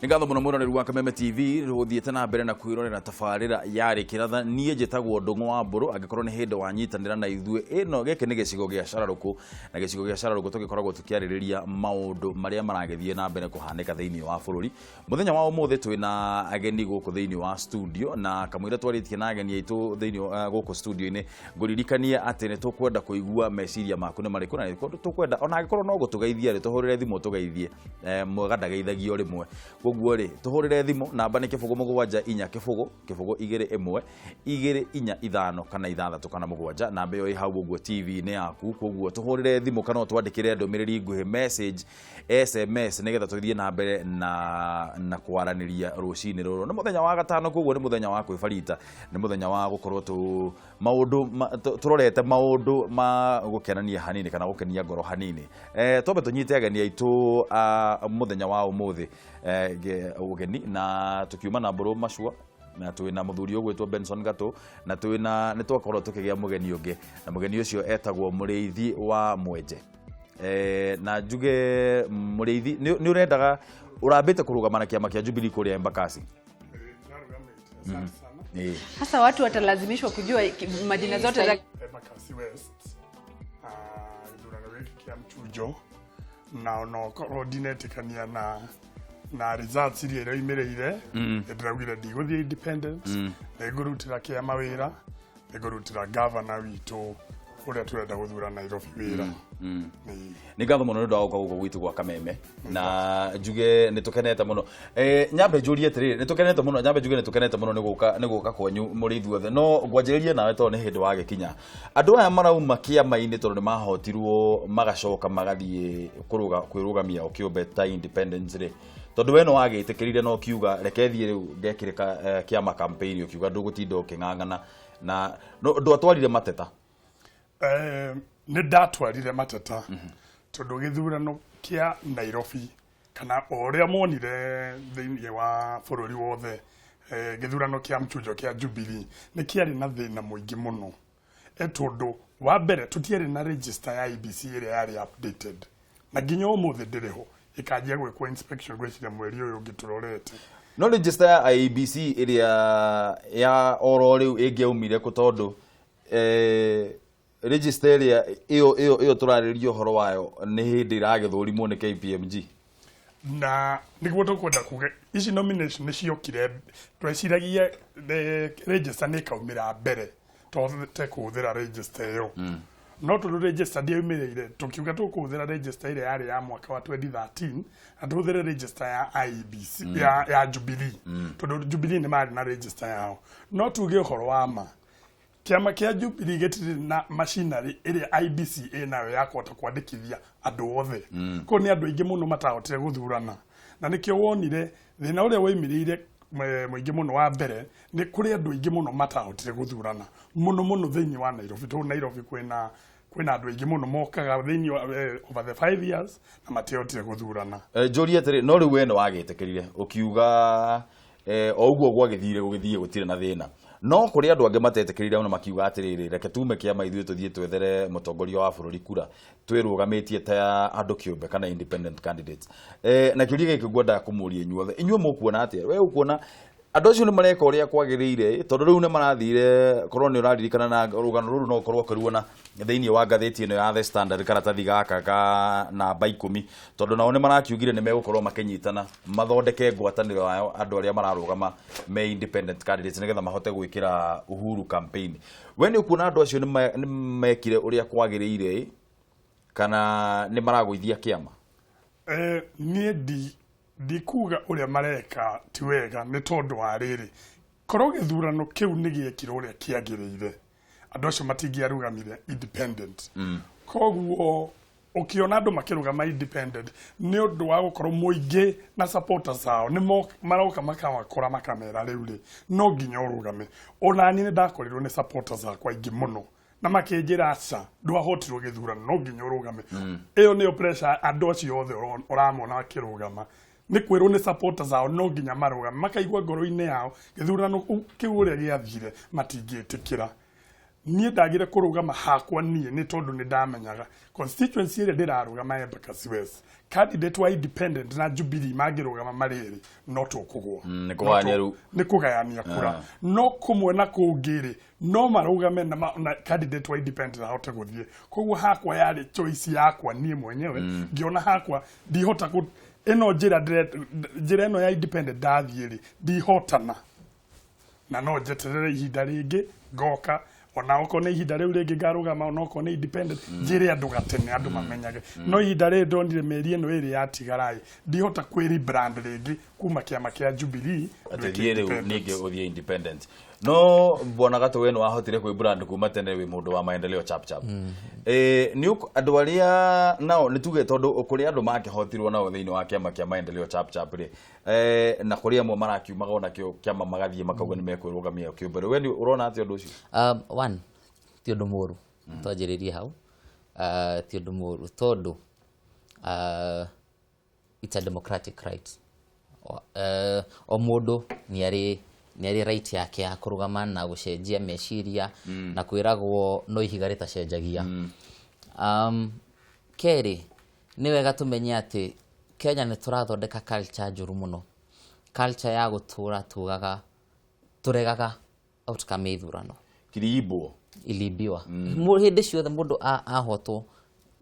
Ngatho muno muno rwa Kameme TV ruthiete na mbere na kwirorera tafarira yari kiratha nie njitagwo Ndungu wa Mburu agikorwo ni hinde wanyitanira na ithue ino geke ni gicigo gia Cararuku na gicigo gia Cararuku tugikoragwo tukiaririria maundu maria maragethie na mbere kuhanika thiini wa bururi muthenya wa umuthi twina ageni guku thiini wa studio na kamwira twaritie na ageni aitu thiini guku studio ini nguririkania ati ni tukwenda kuigua meciria maku ni mariku na tukwenda ona agikorwo no gutugeithia ri tuhurire thimu tugeithie mwega ndageithagio rimwe koguo ri tuhurire thimu namba ni kibugu mugwanja inya kibugu 21 245 kana 6 kana mugwanja namba yo ihau guo TV ni yaku koguo tuhurire thimu kana twandikire ndomiriri nguhe message SMS nigetha tuthie na mbere na kwaraniria rucini ruru ni muthenya wa gatano koguo ni muthenya wa kwifarita ni muthenya wa gukorwo tu maundu turorete maundu ma gukenania hanini kana gukenia ngoro hanini tobe tunyite ageni aitu muthenya wa umuthi ugeni na tukiuma na Mburu Macua na twina muthuri ogwetwo Benson Gato na twina ni twakorwo tukigia mugeni ungi na mugeni ucio etagwo Muriithi wa Mwenje na njuge Muriithi ni urendaga urambite kurugama na kiama kia Jubilee kuria Embakasi hasa watu watalazimishwa kujua majina zote za Embakasi West durana wiki kia mchujo na no coordinate kania na results iria imereire ndiraugire ndiguthie independent ngurutira kia mawira ngurutira governor witu uria turenda guthura Nairobi wira ni ngatho muno ndu auka guko gwitu gwa Kameme na njuge nitukenete muno nyambe njurie atiri nitukenete muno nyambe njuge nitukenete muno ni guka kwanyu Muriithi wothe no ngwanjiririe nawe to ni hindi wa gikinya andu aya marauma kiama-ini tondu ni mahotirwo magacoka magathie kwirugamia okiumbe ta independence ri tondu we no wagitikirire no kiuga rekethie riu ngekirika kiama campaign ukiuga ndugutinda uking'ang'ana na ndu atwarire mateta ni ndatwarire mateta tondu githurano kia Nairobi kana oria monire thiini wa bururi wothe githurano kia mchujo kia Jubilee ni kiari na thina muingi muno tondu wa mbere tutiari na register ya IEBC ire yari updated na nginya umuthi ndiriho ikajia gwikwo inspection gwicire mweri uyu ngiturorete no register ya IEBC iria ya oro riu ingiaumire ku tondu register iyo turaririo horo wayo ni hindi iragithurimwo ni KPMG na niguo tukwenda kuge ici nomination ni ciokire tweciragia register ni kaumira mbere te kuthira register yo no tu register ndio imereire tukiuga tukuthira register ile yari ya mwaka wa 2013 na tuthire register ya IEBC ya Jubilee tondu Jubilee ni mari na register yao no tuge horo wa ma kiama kia Jubilee getire na machinery ile IEBC nayo yakota kwandikithia andu othe ko ni andu ingi muno matahotire guthurana na nikio wonire thina uria waimirire muingi muno wa mbere ni kuri andu ingi muno matahotire guthurana muno thiini wa Nairobi to Nairobi kwina andu ingi muno mokaga thiini over the 5 years na matehotire guthurana njuri atiri no riu we no wagitikirire ukiuga oguo gwagithire gugithie gutire na thina no kuri andu ange matetekirire ona makiuga atiriri reke tume kiama ithuĩ tuthie twethere mutongoria wa bururi kura twirugamitie ta andu kiumbe kana independent candidates na kiuria giki ngwenda kumuria inyuothe inyuĩ mukuona atia we ukuona andu acio ni mareka uria kwagiriire tondu riu ni marathire korwo ni uraririkana na rugano ruru no korwo kiruona thiini wa ngatheti ino ya The Standard karatathi gaka ka namba 10 tondu nao ni marakiugire ni megukorwo makinyitana mathondeke ngwataniro yao andu aria mararugama me independent candidates nigetha mahote gwikira Uhuru campaign we ni ukuona andu acio ni mekire uria kwagiriire kana ni maragwithia kiama nie ndikuga uria mareka ti wega ni tondu wa riri korwo githurano kiu ni giekire uria kiagiriire andu acio matingiarugamire independent koguo ukiona andu makirugama independent ni undu wa gukorwo muingi na supporters ao ni maroka makawakora makamera riu ri no nginya urugame ona ni ndakorirwo ni supporters akwa ingi muno na makinjira aca ndwahotirwo githurano no nginya urugame iyo ni pressure andu acio othe uramona akirugama ni kwirwo ni supporters ao no nginya marugame makaigwa ngoro-ini yao githurano kiu uria giathire matingitikira niĩ ndagire kũrũgama hakwa niĩ nĩ tondũ nĩ ndamenyaga constituency ĩrĩa ndĩrarũgama Embakasi West candidate wa independent na Jubilee mangĩrũgama marĩ no tũkũgwa nĩ kũgayania kura no kũmwe na kũngĩrĩ no marũgame na candidate wa independent ahote gũthiĩ koguo hakwa yarĩ choice yakwa niĩ mwenyewe ngĩona hakwa ndihota ĩno njĩra ĩno ya independent ndathiĩ ndihotana na no njeterere ihinda rĩngĩ ngoka ona oko nĩ ihinda rĩu rĩngĩ ngarũgama ona oko nĩ independent njĩre andũ gatene andũ mamenyage no ihinda rĩrĩ ndonire mĩeri ĩno ĩrĩ yatigaraĩ ndihota kwĩri brand rĩngĩ kuma kĩama kĩa Jubilee atĩthiĩ rĩu ningĩ ũthiĩ independent no Bwana Gatũ we nĩ wahotire kwĩ brand kuma tene wĩ mũndũ wa maendeleo chap nĩ andũ arĩa nao nĩ tuge tondũ kũrĩ andũ makĩhotirwo nao thĩinĩ wa kĩama kĩa maendeleo chap rĩ na kũrĩ amwe marakiumaga ona kĩo kĩama magathiĩ makauga nĩ mekwĩrũgamia kĩũmbere we nĩ ũrona atĩ ũndũ ũcio one ti ũndũ mũru twanjĩrĩrie hau ti ũndũ mũru tondũ it's a democratic right o mũndũ nĩ arĩ right yake ya kũrũgama na gũcenjia meciria na kwĩragwo no ihiga rĩtacenjagia kerĩ nĩ wega tũmenye atĩ Kenya nĩ tũrathondeka culture njũru mũno culture ya gũtũra tũregaga outcome ithurano ilibiwa hĩndĩ ciothe mũndũ ahotwo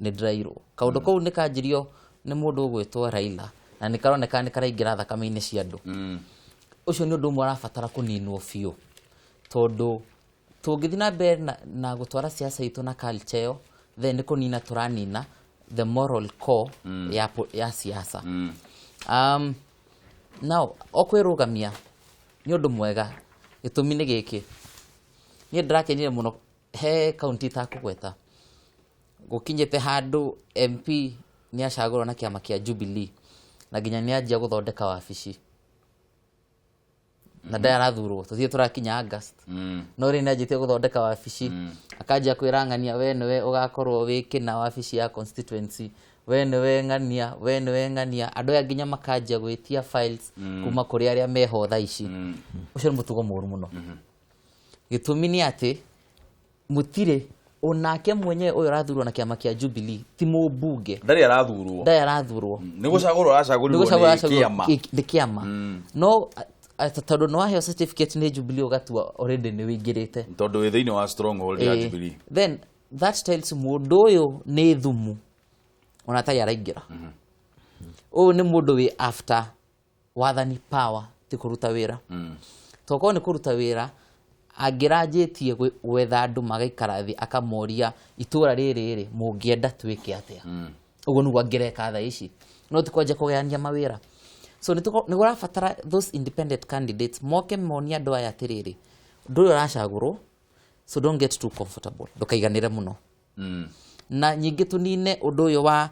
nĩ ndĩrairwo kaũndũ kau nĩ kanjirio nĩ mũndũ ũgwĩtwo Raila na nĩ karoneka nĩ karaingĩra thakame-inĩ cia andũ ũcio nĩ ũndũ ũmwe ũrabatara kũninwo biũ tondũ tũngĩthiĩ na mbere na gũtwara siasa itũ na culture ĩyo then nĩ kũnina tũranina the moral core ya siasa now okwĩrũgamia nĩ ũndũ mwega gĩtũmi nĩ gĩkĩ niĩ ndĩrakenire mũno he kaunti itakũgweta gũkinyĩte handũ MP nĩ acagũrwo na kĩama kĩa Jubilee na nginya nĩ anjia gũthondeka wabici na ndarathurwo tũthiĩ tũrakinya August no rĩ nĩ anjĩtie gũthondeka wabici akanjia kwĩrang'ania we nĩwe ũgakorwo wĩkĩna wabici ya constituency we nĩwe ng'ania andũ aya nginya makanjia gwĩtia files kuma kũrĩ arĩa meho thaa ici ũcio nĩ mũtugo mũru mũno gĩtũmi nĩ atĩ mũtirĩ onake mwenyewe ũyũ arathurwo na kĩama kĩa Jubilee ti mũmbunge ndarĩ arathurwo nĩ gũcagũrwo nĩ kĩama no tondũ no aheo certificate nĩ Jubilee ũgatua already nĩ wĩingĩrĩte tondũ wĩ thĩinĩ wa stronghold ya Jubilee then that tells mũndũ ũyũ nĩ thumu ona ta yaraingĩra ũyũ nĩ mũndũ wĩ after wathani power ti kũruta wĩra toko nĩ kũruta wĩra angĩranjĩtie gwetha andũ magaikara thĩ akamoria itũra rĩrĩ mũngĩenda twĩke atĩa ũguo nĩguo angĩreka thaa ici no tikwanja kũgayania mawĩra so nĩ gũrabatara those independent candidates moke monia andũ aya atĩrĩrĩ ndũ ũyũ aracagũrwo so don't get too comfortable ndũkaiganĩre mũno na nyingĩ tũnine ũndũ ũyũ wa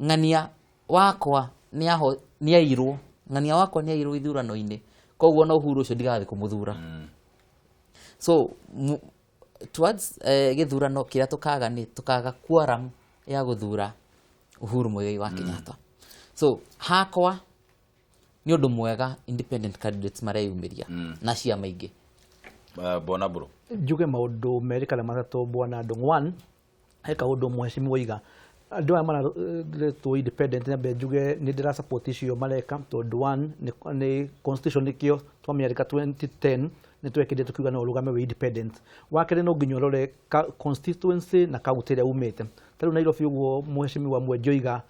ng'ania wakwa nĩ airwo ithurano-inĩ koguo no Uhuru ũcio ndigathiĩ kũmũthura so towards gĩthurano kĩrĩa tũkaga quorum ya gũthura Uhuru Muigai wa Kenyatta so hakwa nĩ ũndũ mwega independent candidates mareyumĩria na ciama ingĩ Bwana Bro njuge maũndũ merĩ kana matatũ Bwana Ndung'u one he kaũndũ mheshimiwa Iga andũ aya maretwo independent na mbe njuge nĩ ndĩra support icio mareka tondũ one nĩ constitution nĩkĩo twamenyereka 2010 nĩ twekĩrire tukiuga no ũrũgame wĩ independent wa kerĩ no nginya ũrore constituency na kaunti ĩrĩa umĩte tarĩu Nairobi ũguo mheshimiwa Mwenjo Iga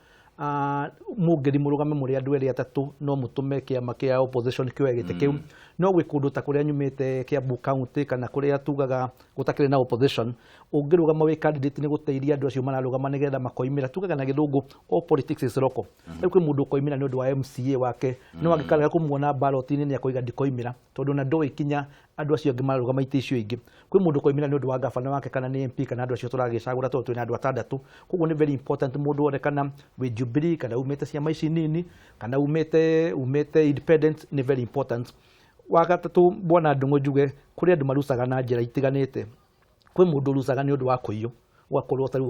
mũngeri mũrũgame mũrĩ andũ erĩ atatũ no mũtũme kĩama kĩa opposition kĩoe gĩtĩ kĩu no gwĩ kũndũ ta kũrĩa nyumĩte Kiambu county kana kũrĩa tugaga gũtakĩrĩ na opposition ũngĩrũgama wĩ candidate nĩ gũteithia andũ acio mararũgama nĩgetha makoimĩra tugaga na gĩthũngũ all politics is local rĩu kwĩ mũndũ ũkoimĩra nĩ ũndũ wa MCA wake no angĩkarega kũmuona ballot-inĩ nĩ akoiga ndikoimĩra tondũ na ndũĩ kinya andũ acio angĩ mararũgama itĩ icio ingĩ kwĩ mũndũ ũkoimĩra nĩ ũndũ wa gavana wake kana nĩ MP kana andũ acio tũragĩcagũra tondũ twĩna andũ atandatũ koguo nĩ very important mũndũ wonekana wĩ Jubilee kana umĩte ciama ici nini kana umĩte independent nĩ very important wa gatatũ Bwana Ndung'u njuge kũrĩ andũ marucaga na njĩra itiganĩte kwĩ mũndũ ũrucaga nĩ ũndũ wa kũiywo ugakorwo tari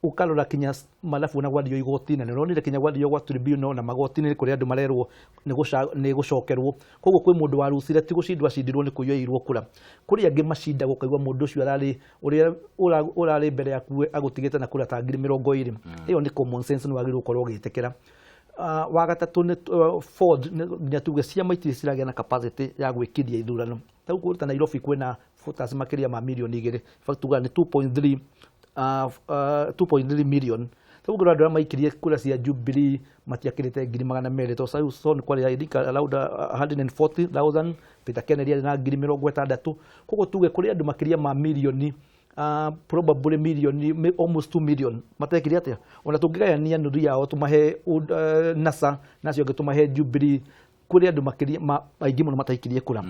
ukarora kinya malafu na gwathio igoti-inĩ na nĩronire kinya gwathio gwa tribunal na magoti-inĩ kũrĩa andũ marerwo nĩ gũcokerwo koguo kwĩ mũndũ warucire ti gũcindwo acindirwo nĩ kũiywo kura kũrĩ angĩ macindagwo kaigua mũndũ ũcio ũrarĩ mbere yaku agũtigĩte na kura ta 20,000 ĩyo nĩ common sense nĩ wagĩrĩirwo gũkorwo ũgĩtĩkĩra wa gatatũ nĩ Ford nginya tuge ciama itirĩ ciragĩa na capacity ya gwĩkiria ithurano ta ta Nairobi kwĩna voters makĩria ma milioni 2 fact tuga nĩ 2.3 million Sababu kuna watu maikirie kura cia Jubilee matiakirite 200,000 to so ni kwali idika allowed 140,000 Peter Kennedy na 60,000 kogo tuge kuri andu makiria ma milioni probably million almost 2 million matakiria atia ona tungigayania nuthu yao tumahe NASA nacio tumahe Jubilee kuri andu makiria maingi muno mataikirie kura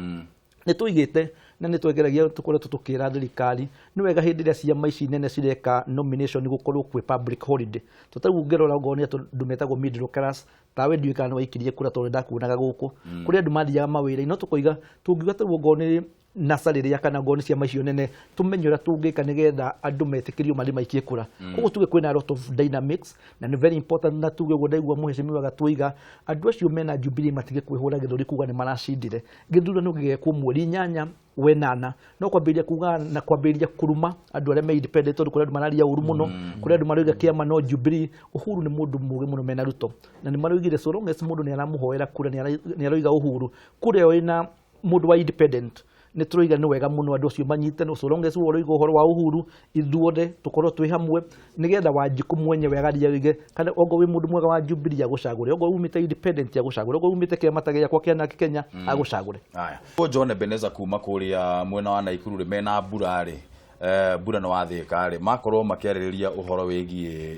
nĩ tuigĩte na nĩ twegeragia tukoretwo tukĩra thirikari nĩ wega hĩndĩ ĩrĩa ciama ici nene cireka nomination gũkorwo kwĩ public holiday tũtau ngerora ngoni andũ metagwo middle class tawe ndiũĩ kana waikirie kura tondũ ndakuonaga gũkũ kũrĩ andũ mathiaga mawĩra no tũkoiga tũngiuga tũguo ngoni NASA rĩrĩa kana ngoni ciama icio nene tumenye ũrĩa tũngĩka nĩgetha andũ metĩkĩrio marĩ maikie kura koguo tuge kwĩna a lot of dynamics na nĩ very important na tuge gũdaigua mũhecimiwa gatũiga andũ acio mena Jubilee matige kwĩhũra gĩthũri kuga nĩ maracindire gĩthurano gĩgekwo mweri 8 wenana no kwambĩrĩria kuga na kwambĩrĩria kuruma andũ arĩa me independent tondũ kũrĩ andũ mararia ũru mũno kũrĩ andũ marauga kĩama no Jubilee Uhuru nĩ mũndũ mũgĩ mũno mena ruto na nĩ maraugire so long as mũndũ nĩ aramũhoera kura nĩ arauga Uhuru kũrĩ wĩna mũndũ wa independent nĩ tũroiga nĩ wega mũno andũ acio manyite no so long as ũroiga ũhoro wa Uhuru ithuothe tukorwo twĩ hamwe nĩgetha Wanjiku mwenyewe agaria kana ongo wĩ mũndũ mwega wa Jubilee agũcagũre ongo umĩte independent agũcagũre ongo umĩte kĩama ta gĩakwa kĩa Narc Kenya agũcagũre haya John Ebeneza kuma kũrĩa mwena wa Naikuru rĩ mena mbura rĩ mbura no wathĩka rĩ makorwo makĩarĩrĩria ũhoro wĩgiĩ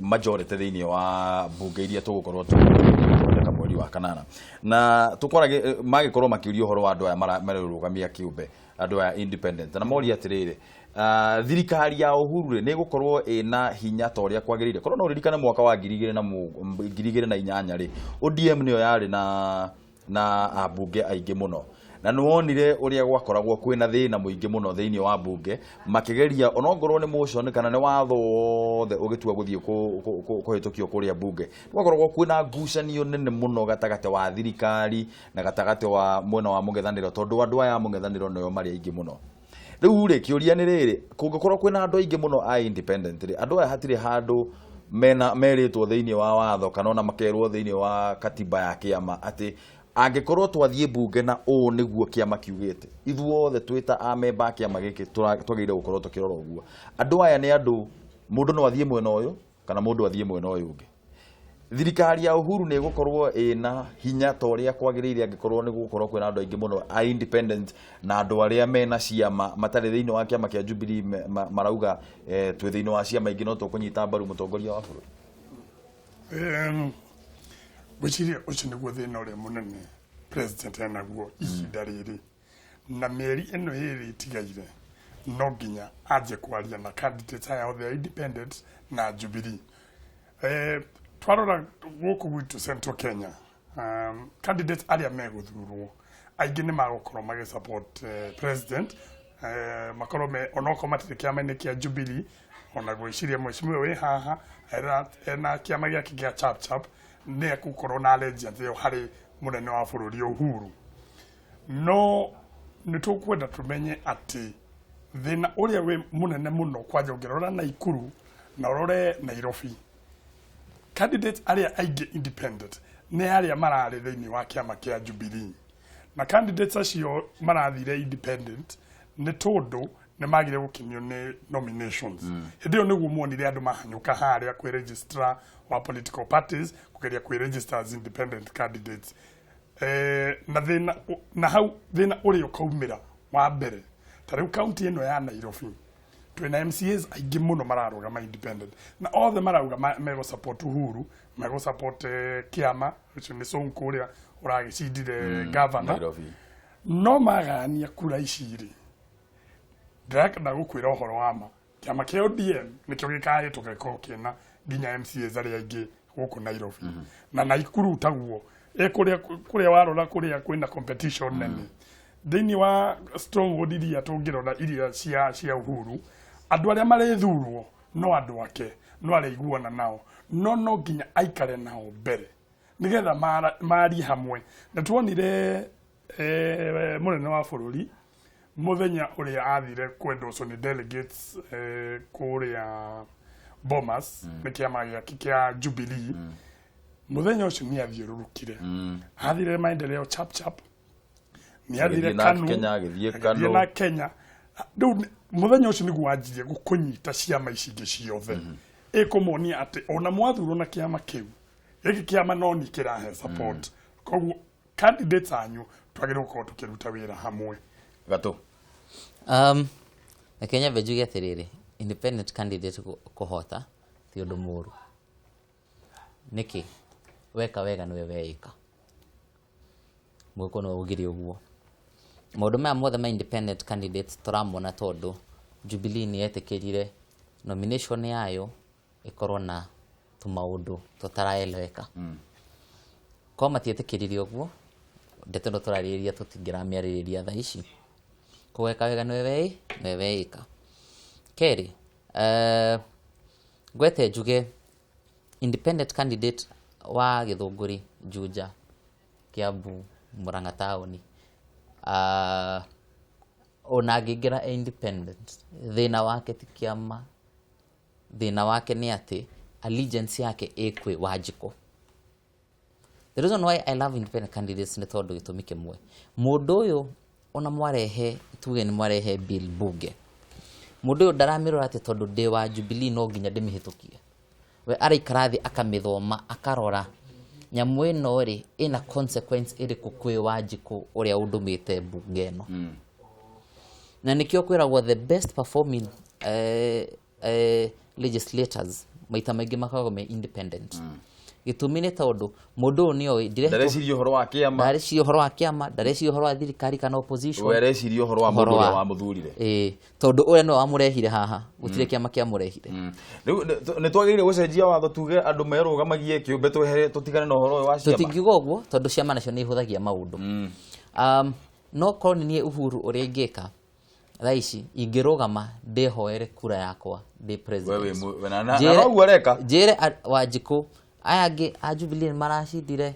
majority thĩinĩ wa mbunge iria tũgũkorwo tũgĩthondeka mweri wa kanana na tukorage magĩkorwo makĩũria ũhoro wa andũ aya mararũgamia kĩũmbe andũ aya independent na moria atĩrĩrĩ thirikari ya Uhuru nĩ gũkorwo ĩna hinya ta ũrĩa kwagĩrĩire korwo no ririkane mwaka wa 2008 rĩ ODM nĩyo yarĩ na ambunge aingĩ mũno na nĩwonire ũrĩa gwakoragwo kwĩna thĩna mũingĩ mũno thĩinĩ wa mbunge makĩgeria onongorwo nĩ motion kana nĩ watho wothe ũgĩtua gũthiĩ kũhĩtũkio kũrĩa mbunge gwakoragwo kwĩna ngucanio nene mũno gatagatĩ wa thirikari na gatagatĩ wa mwena wa mũng'ethanĩro tondũ andũ aya mũng'ethanĩro nĩo marĩ aingĩ mũno rĩu rĩ kĩũria nĩ rĩrĩ kũngĩkorwo kwĩna andũ aingĩ mũno a independent rĩ andũ aya hatirĩ handũ merĩtwo thĩinĩ wa watho kana ona makerwo thĩinĩ wa katiba ya kĩama atĩ angĩkorwo twathiĩ mbunge na ũũ nĩguo kĩama kiugĩte ithuothe twĩta a member kĩama gĩkĩ twagĩrĩire gũkorwo tũkĩrora ũguo andũ aya nĩ andũ mũndũ no athiĩ mwena ũyũ kana mũndũ athiĩ mwena ũyũ ũngĩ thirikari ya Uhuru nĩ gũkorwo ĩna hinya ta ũrĩa kwagĩrĩire angĩkorwo nĩ gũkorwo kwĩna andũ aingĩ mũno a independent na andũ arĩa mena ciama matarĩ thĩinĩ wa kĩama kĩa Jubilee marauga twĩ thĩinĩ wa ciama ingĩ no tũkũnyita mbaru mũtongoria wa bũrũri Wĩciria ũcio nĩguo thĩna ũrĩa mũnene president enaguo ihinda rĩrĩ na mĩeri ĩno ĩrĩ ĩtigaire no nginya anjie kwaria na candidates aya othe independent na Jubilee twarora gũkũ gwitũ Central Kenya candidates arĩa megũthurwo aingĩ nĩ magũkorwo magĩsupport president makorwo onokorwo matirĩ kĩama-inĩ kĩa Jubilee ona gwĩciria mwĩcimiwe wĩ haha ena kĩama gĩake gĩa chap nĩ gũkorwo na legend ĩyo harĩ mũnene wa bũrũri Uhuru no nĩ tũkwenda tũmenye atĩ thĩna ũrĩa wĩ mũnene mũno kwanja ũngĩrora Naikuru na ũrore Nairobi candidates arĩa aingĩ independent nĩ arĩa mararĩ thĩinĩ wa kĩama kĩa Jubilee na candidates acio marathire independent nĩ tondũ nĩ magire gũkinio nĩ nominations hĩndĩ ĩyo nĩguo muonire andũ mahanyũka harĩa kwĩ registrar wa political parties kũgeria kwĩ register as independent candidates na hau thĩna ũrĩa ũkaumĩra wa mbere ta rĩu county ĩno ya Nairobi twĩna MCAs aingĩ mũno mararũgama independent na othe marauga mego support Uhuru mego support kĩama ũcio nĩ Sonko ũrĩa ũragĩcindire governor no magania kura ici rĩ ndĩrakenda gũkwĩra ũhoro wa ma kĩama kĩa ODM nĩkĩo gĩkahĩtũka gĩkorwo kĩna nginya MCAs arĩa aingĩ gũkũ Nairobi na Naikuru taguo kũrĩa warora kũrĩa kwĩna competition nene thĩinĩ wa stronghold iria tũngĩrora iria cia Uhuru andu aria marethurwo no andu ake no araiguana nao no nginya aikare nao mbere nigetha mari hamwe na tuonire munene wa bururi muthenya uria athire kwendoswo ni delegates kuria Bomas ni kiama giake kia Jubilee muthenya ucio ni athiururukire athire maendeleo chap ni athire Kanu Kenya na Kenya riu muthenya ucio niguo anjirie gukunyita ciama ici ingi ciothe ikumonia ati ona mwathurwo na kiama kiu giki kiama no ni kirahe support koguo candidates anyu twagirwo ko tukiruta wira hamwe gato Kenya bejuge atiriri independent candidate kuhota ti undu muru niki weka wega niwe weika mwiko no ugiri uguo maundu maya mothe ma independent candidates turamona tondu Jubilee ni etikirire nomination yayo ikorwo na tumaundu tutaraeleweka ko matietikirie uguo ndeto ndo turariria tutingiramiaririria tha ici kuweka wega niwe weika keri gwete juge independent candidate wa Githunguri Juja Kiambu Murang'a taoni ona ngingira independent thina wake ti kiama thina wake ni ati allegiance yake ikwi Wanjiku. The reason why I love independent candidates ni tondu gitumi kimwe mundu uyu ona mwarehe tuge ni mwarehe bill bunge mundu uyu ndaramirora ati tondu ndi wa Jubilee no nginya ndimihitukie we araikarathi akamithoma akarora nyamu ino ri ina consequence iri kukwi Wanjiku uria undumite bunge no na nikio kwiragwo the best performing legislators maita maingi makoragwo me independent gitumi ni tondu mundu nio ndareciria uhoro wa kiama ndareciria uhoro wa thirikari kana opposition wereciria uhoro wa mundu wa muthurire tondu uria no amurehire haha gutire kiama kia murehire ni twagirire gucenjia watho tuge andu merugamagie kiumbe twehere tutigane na uhoro wa ciama tutingigo guo tondu ciama nacio ni ihuthagia maundu no korwo ni Uhuru uria ingika raici ingirugama ndehoere kura yakwa ndi president wewe na uareka jere Wanjiku ayage a Jubilee maracindire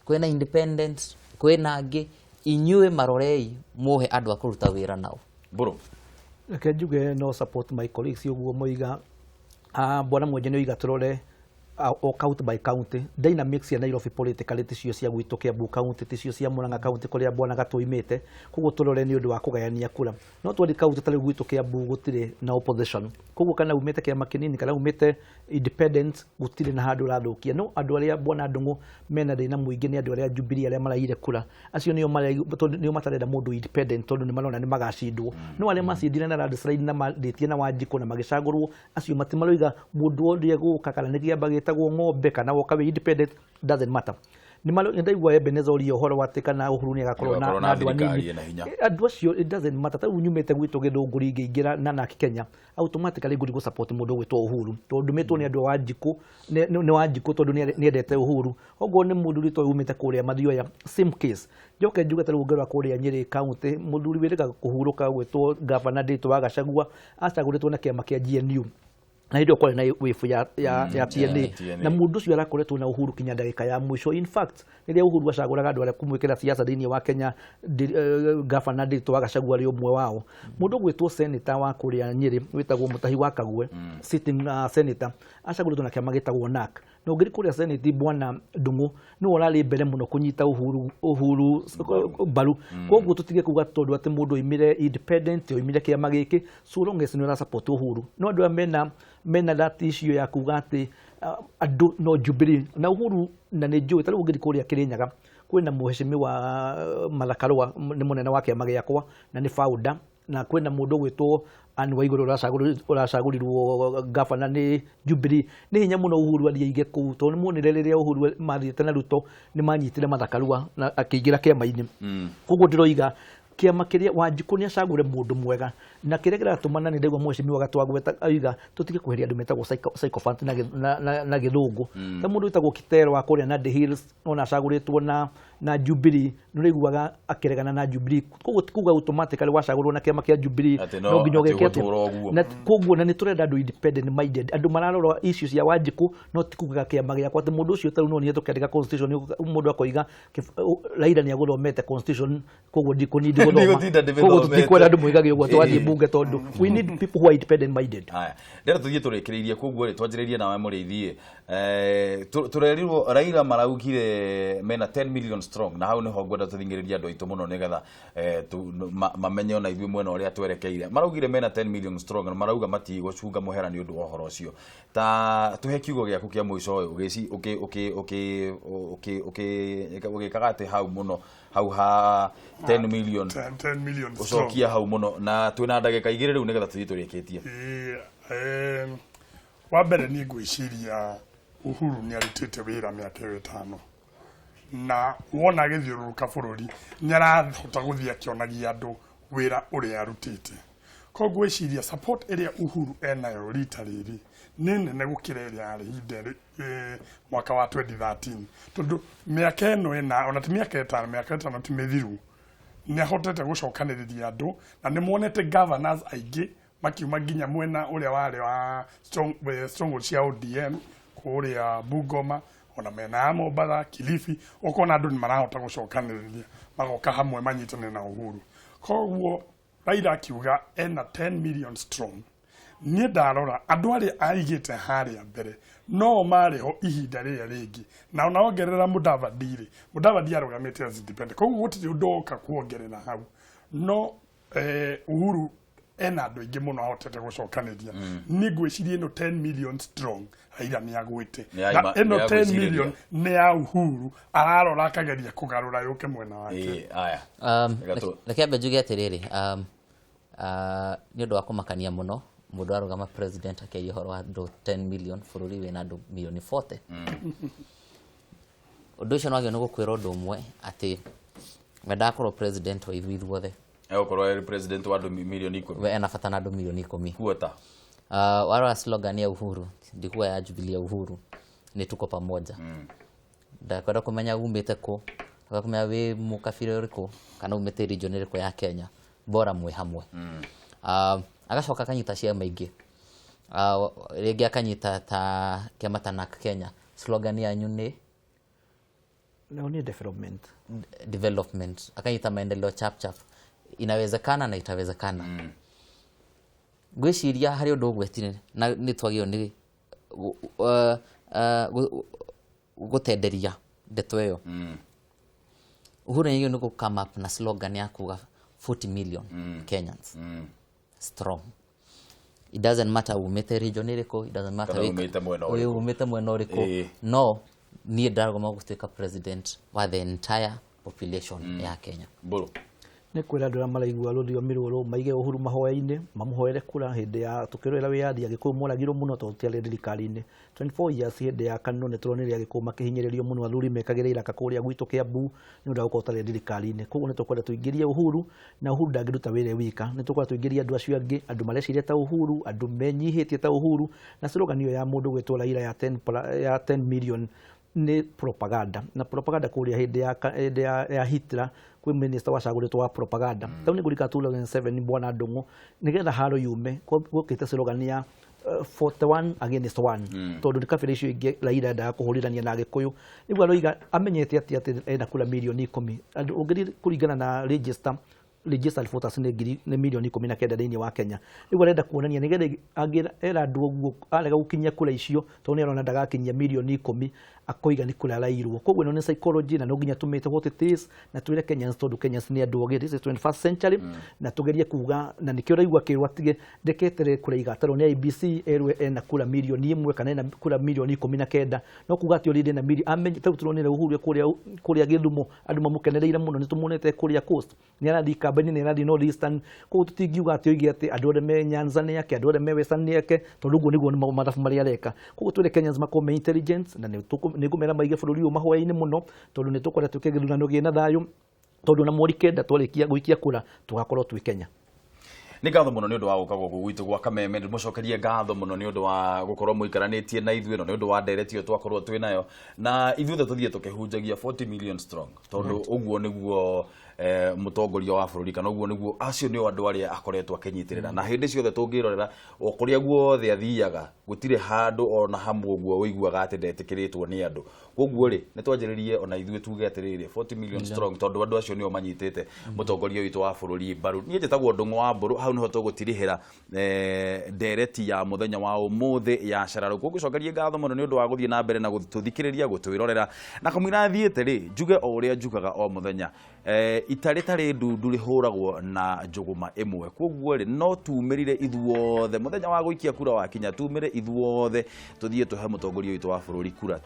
kwena independent kwena angi inyue marorei muhe andu akuruta wira nao bro reke njuge no support my colleagues uguo moiga bwana mwenje ni oiga turore o county by county dynamics ya Nairobi politically ticio cia gwitu Kiambu county ticio cia Murang'a county kuria bwana gatuimite kuguo turore ni undu wa kugayania kura no twari county tari gwitu Kiambu gutire na opposition kuguo kana umite kiama kinini kana umite independent gutire na handu rathukia no andu aria bwana Ndung'u mena thina muingi ni andu aria Jubilee aria maraire kura acio nio matarenda mundu independent tondu ni marona ni magacindwo no aria macindire na landslide na mathitie na Wanjiku na magicagurwo acio matimaroiga mundu onde guka kana ni giamba tagwo ng'ombe kana woka independent doesn't matter ni malo ndaigwa Ebenezer uri uhoro watika na Uhuru ni agakorwo na andu anini andu acio it doesn't matter ta unyumete gwitu Githunguri ngingira na Kenya automatically nguri go support mundu gwitwo Uhuru tondu metwo ni andu Wanjiku ni Wanjiku tondu ni endete Uhuru ogo ni mundu rito umite kuria Mathioya same case joke njuga ta rugero kuria Nyeri county mundu wirika kuhuruka gwitwo governor Ndito wa Gachagua acaguritwo na kiama kia GNU na ndio kwa na wifu ya TNA na mundu cio arakoretwo na Uhuru kinya ndagika ya mwisho in fact niria Uhuru acaguraga andu aria kumwikira siasa thiini wa Kenya governor Ndito wa Gachagua ari umwe wao mundu gwitwo senator wa kuria Nyeri witagwo Mutahi wa Kagwe sitting senator acaguritwo na kiama gitagwo NARC no ngiri kuria senate bwana Ndung'u no orari mbere muno kunyita Uhuru baru koguo tutige kuga tondu ati mundu imire independent imire kiama giki so long as no support Uhuru no andu mena that issue ya kuga ati andu no Jubilee na Uhuru na ni njui tari ngiri kuria Kirinyaga kwina muheshimi wa Malakarwa ni munene wa kiama giakwa na ni founder na kwina mundu gwitwo Anne Waiguru uracagurirwo governor ni Jubilee ni hinya muno Uhuru aliige ku to ni munire riria Uhuru mathiite na Ruto ni manyitire Mathakarwa na akiingira kiama-ini koguo ndiroiga kiama kiria Wanjiku ni acagure mundu mwega na kiria kiratumana ni ndegwa mweshimi wa Gatwagweta aiga tutige kuheria andu metagwo psychophant na Githungu ta mundu witagwo Kitero wa kuria Nandi Hills ona acaguritwo na na Jubilee nuriguaga akiregana na Jubilee koguo kuga automatically wacagurwo na kiama kia Jubilee no nginya ogekete na koguo na niturenda andu independent minded andu mararora issues ya Wanjiku no tikuga kiama gia kwa mundu ucio taru no ni tukendeka constitution mundu akoiga Raila ni aguthomete constitution koguo ndikuni ndiguthoma koguo tutikwenda andu muigage uguo twathie bunge tondu we need people who are independent minded. Haya ndera tuthie turekereirie koguo twanjiririe nawe mureithie turerirwo Raila maraugire mena 10 million strong na hau niho ngwenda tuthingiriria andu aitu muno nigetha mamenye ona ithuĩ mwena ũrĩa twerekeire maraugire mena 10 million strong na marauga mati gũcunga mũhera nĩ ũndũ wa ũhoro ũcio ta tuhe kiugo gĩaku kĩa mũico ũyũ ũgĩkaga atĩ hau mũno hau ha 10 million ũcokia hau mũno na twĩna ndagĩka igĩrĩ rĩu nigetha tũthiĩ tũrĩkĩtie. Wa mbere niĩ ngwĩciria Uhuru nĩ arutĩte wĩra mĩaka 5 na wona gĩthiũrũrũka bũrũri nĩ arahota gũthiĩ akĩonagia andũ wĩra ũrĩa arutĩte koguo ngwĩciria support ĩrĩa Uhuru enayo rita rĩrĩ nĩ nene gũkĩra ĩrĩa yarĩ ihinda mwaka wa 2013 tondũ mĩaka ĩno ĩna ona ti mĩaka 5 mĩaka 5 ti mĩthiru nĩ ahotete gũcokanĩrĩria andũ na nĩ muonete governors aingĩ makiuma nginya mwena ũrĩa warĩ wa stronghold cia ODM kũrĩa Bungoma ona mena ya Mombatha Kilifi ukona andu ni marahota gucokaniriria magoka hamwe manyitane na Uhuru koguo Raila akiuga ena 10 million strong ni ndarora andu ari aigite haria mbere no mariho ihinda rĩrĩa rĩngĩ na onaongerera Mudavadi arugamite as independent koguo gutiri undoka kuongerera hau no Uhuru ena andu aingĩ muno ahotete gucokaniria ni ngwĩciria ino 10 million strong Raila ni agwite na ino 10 million ni ya Uhuru ararora akageria kugarura yuke mwena wake. Aya reke mbejuge atiriri ni undu wa kumakania muno mundu arugama president akeiye horo wa andu 10 million bururi wina andu milioni 40 undu ucio nwagio ni gukwira undu umwe ati wenda akorwo president wa ithuothe ekorwo president wa andu milioni 10 we ena bata na andu milioni 10 kuota wara slogan ya Uhuru ndikuwa ya Jubilee ya Uhuru ni tuko pamoja ndakwenda kumenya umite ku kumenya we mukabira uriku kana umite region iriku ya Kenya bora mwe hamwe agacoka kanyita ciama ingĩ rĩngĩ akanyita ta kĩama ta NARC Kenya slogan yanyu nĩ no ni development akanyita maendeleo chap inawezekana na itawezekana ngwĩciria harĩ ũndũ ũgwetire na nĩ twagĩrĩirwo nĩ gutenderia ndeto ĩyo Uhuru nĩ gũ come up na slogan ya kuga 40 million Kenyans strong. It doesn't matter umete region iriko, it doesn't matter umete mwena uriko. No, ni ndaragoma gũtuĩka president wa the entire population ya Kenya. Bolo ni kwira ndura maraigua rũthiomi rũrũ maige Uhuru mahoya-inĩ mamuhoere kura hindi ya tukirwira wiyathi agikuyu moragirwo muno to tiari thirikari-inĩ 24 years hindi ya Kanu ni turonire agikuyu makihinyĩrĩrio muno athuri mekagĩra iraka kũrĩa gwitũ Kiambu ni undu wa gũkorwo tari thirikari-inĩ koguo ni tukwenda tuingĩrie Uhuru na Uhuru ndangĩruta wĩra wika ni tukwenda tuingĩrie andu acio angĩ andu mareciria ta Uhuru andu menyihĩtie ta Uhuru na slogan iyo ya mundu gwĩtwo Raila ya 10 million ni propaganda na propaganda kũrĩa hindi ya Hitler kwi minister wacaguritwo wa propaganda tau ni gurika 2007 bwana Ndung'u nigetha haro yume gukite slogan ya 41 against 1 tondu ni kabira icio ingi Raila nda kuhurirania na Gikuyu niguo aroiga amenyete ati enda kula milioni 10 andu ungiri kuringana na register voters ni milioni 19 thĩinĩ wa Kenya niguo arenda kuonania nigetha angĩera andu ũguo arega gukinyia kula icio tondu arona ndagakinyia milioni 10 akoiga ni kula rairwo koguo no ni psychology na no nginya tumite what it is na twire Kenyans tondu Kenyans ni andu ogĩ this is 21st century na tugerie kuga na nikio raigua kirwa tige ndeketere kula igataro ni ABC erwe ena kula milioni 1 kana ena kula milioni 19 no kuga ati oride na milioni amenye tau turonire Uhuru kuria Githumo andu mamukenereire muno ni tumonete kuria coast ni arathi kambani ni arathi North Eastern koguo tutingiuga ati oige ati andu othe me Nyanza ni yake andu othe me Western ni yake tondu guo niguo ni mathabu maria areka koguo twire Kenyans makome intelligence na ni ngumera maige bururi uyu mahoya-inĩ muno tondu ni tukwenda tuke githurano gina thayu tondu na mweri kenda twarikia guikia kura tugakorwo twi Kenya. nĩ ngatho mũno nĩ ũndũ wa gũka gũkũ gwitũ gwa Kameme, ndĩmũcokerie ngatho mũno nĩ ũndũ wa gũkorwo mũikaranĩtie na ithuĩ, no nĩ ũndũ wa nderetio twakorwo twĩ nayo, na ithuothe tũthiĩ tũkĩhunjagia 40 million strong, tondũ ũguo nĩguo mũtongoria wa bũrũri kana ũguo nĩguo acio nĩo andũ arĩa akoretwo akĩnyitĩrĩra, na hĩndĩ ciothe tũngĩrorera o kũrĩa guothe athiaga gũtirĩ handũ ona hamwe ũguo ũiguaga atĩ ndetĩkĩrĩtwo nĩ andũ. Koguo rĩ nĩ twanjĩrĩrie ona ithuĩ tuge atĩrĩrĩ 40 million strong, tondũ andũ acio nĩo manyitĩte mũtongoria witũ wa bũrũri mbaru. Niĩ njĩtagwo Ndung'u wa Mbũrũ, hau nĩho tũgũtirĩhĩra ndereti ya mũthenya wa ũmũthĩ ya Shararũkũ. Ngũcokerie ngatho mũno nĩ ũndũ wa gũthiĩ na mbere na gũtũthikĩrĩria, gũtwĩrorera na kamũira thiĩte rĩ, njuge o ũrĩa njugaga o mũthenya, ita rĩtarĩ ndundu rĩhũragwo na njũgũma ĩmwe. Koguo rĩ no tumĩrire ithuothe mũthenya wa gũikia kura wa kinya, tumĩre ithuothe tũthiĩ tũhe mũtongoria witũ wa bũrũri kura.